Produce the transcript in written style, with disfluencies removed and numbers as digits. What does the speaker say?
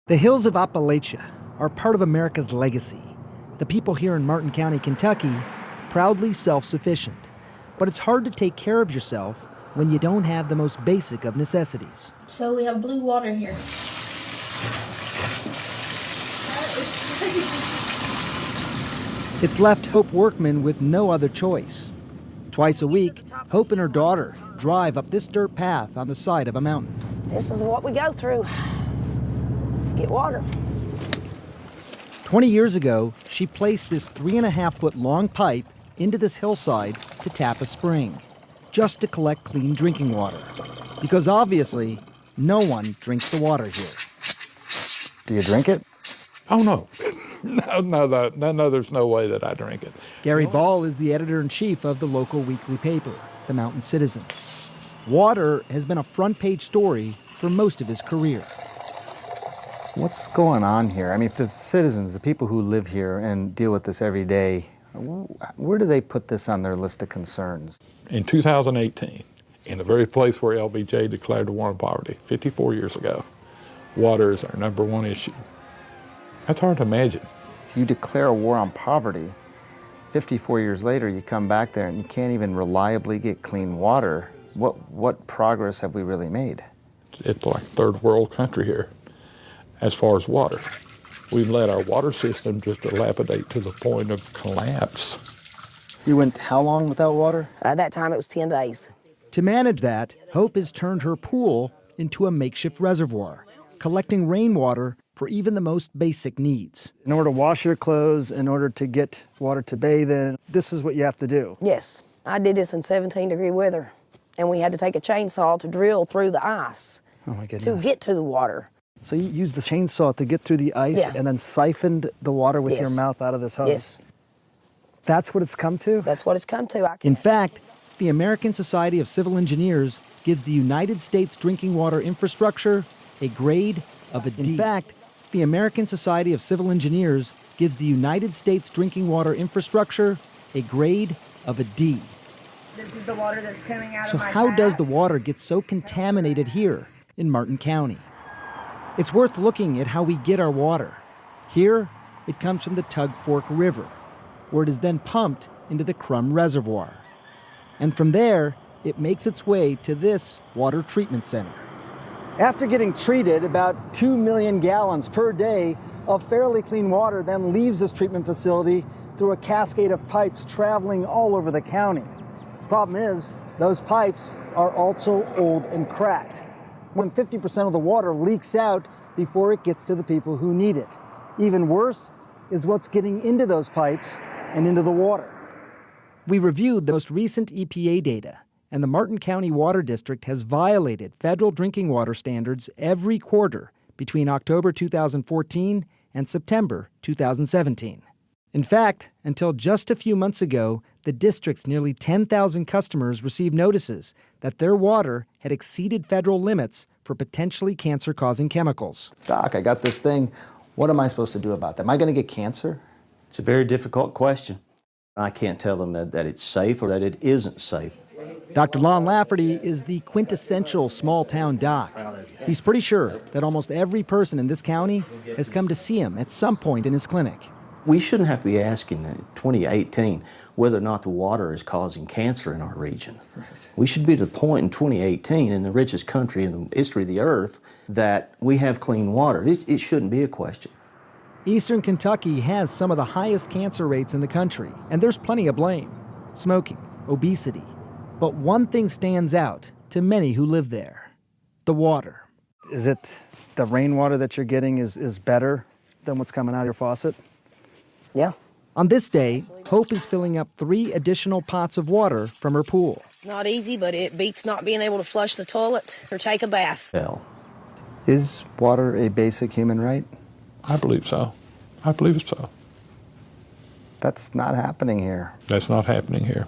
The hills of Appalachia are part of America's legacy. The people here in Martin County, Kentucky, proudly self-sufficient. But it's hard to take care of yourself when you don't have the most basic of necessities. So we have blue water here. It's left Hope Workman with no other choice. Twice a week, Hope and her daughter drive up this dirt path on the side of a mountain. This is what we go through. Get water. 20 years ago, she placed this 3.5-foot long pipe into this hillside to tap a spring, just to collect clean drinking water. Because obviously, no one drinks the water here. Do you drink it? Oh, no. No, there's no way that I drink it. Gary Ball is the editor-in-chief of the local weekly paper, the Mountain Citizen. Water has been a front-page story for most of his career. What's going on here? I mean, the citizens, the people who live here and deal with this every day, where do they put this on their list of concerns? In 2018, in the very place where LBJ declared the war on poverty, 54 years ago, water is our #1 issue. That's hard to imagine. If you declare a war on poverty, 54 years later, you come back there and you can't even reliably get clean water. What progress have we really made? It's like third world country here as far as water. We've let our water system just dilapidate to the point of collapse. You went how long without water? At that time, it was 10 days. To manage that, Hope has turned her pool into a makeshift reservoir, collecting rainwater for even the most basic needs. In order to wash your clothes, in order to get water to bathe in, this is what you have to do. Yes, I did this in 17-degree weather, and we had to take a chainsaw to drill through the ice Oh my to goodness. get to the water. So you used the chainsaw to get through the ice Yeah. and then siphoned the water with your Yes. mouth out of this hose? Yes, That's what it's come to? that's what it's come to. In fact, the American Society of Civil Engineers gives the United States drinking water infrastructure a grade of a D. In fact, the American Society of Civil Engineers gives the United States drinking water infrastructure a grade of a D. This is the water that's coming out So of my how does tap. the water get so contaminated here in Martin County? It's worth looking at how we get our water. Here, it comes from the Tug Fork River, where it is then pumped into the Crum Reservoir. And from there, it makes its way to this water treatment center. After getting treated, about 2 million gallons per day of fairly clean water then leaves this treatment facility through a cascade of pipes traveling all over the county. Problem is, those pipes are also old and cracked. When 50% of the water leaks out before it gets to the people who need it. Even worse is what's getting into those pipes and into the water. We reviewed the most recent EPA data, and the Martin County Water District has violated federal drinking water standards every quarter between October 2014 and September 2017. In fact, until just a few months ago, the district's nearly 10,000 customers received notices that their water had exceeded federal limits for potentially cancer-causing chemicals. Doc, I got this thing. What am I supposed to do about that? Am I going to get cancer? It's a very difficult question. I can't tell them that it's safe or that it isn't safe. Dr. Lon Lafferty is the quintessential small-town doc. He's pretty sure that almost every person in this county has come to see him at some point in his clinic. We shouldn't have to be asking in 2018 whether or not the water is causing cancer in our region. Right. We should be to the point in 2018 in the richest country in the history of the earth that we have clean water. It shouldn't be a question. Eastern Kentucky has some of the highest cancer rates in the country, and there's plenty of blame. Smoking, obesity. But one thing stands out to many who live there: the water. Is it the rainwater that you're getting is better than what's coming out of your faucet? Yeah. On this day, Hope is filling up 3 additional pots of water from her pool. It's not easy, but it beats not being able to flush the toilet or take a bath. Well, Is water a basic human right? I believe so. I believe so. That's not happening here. That's not happening here.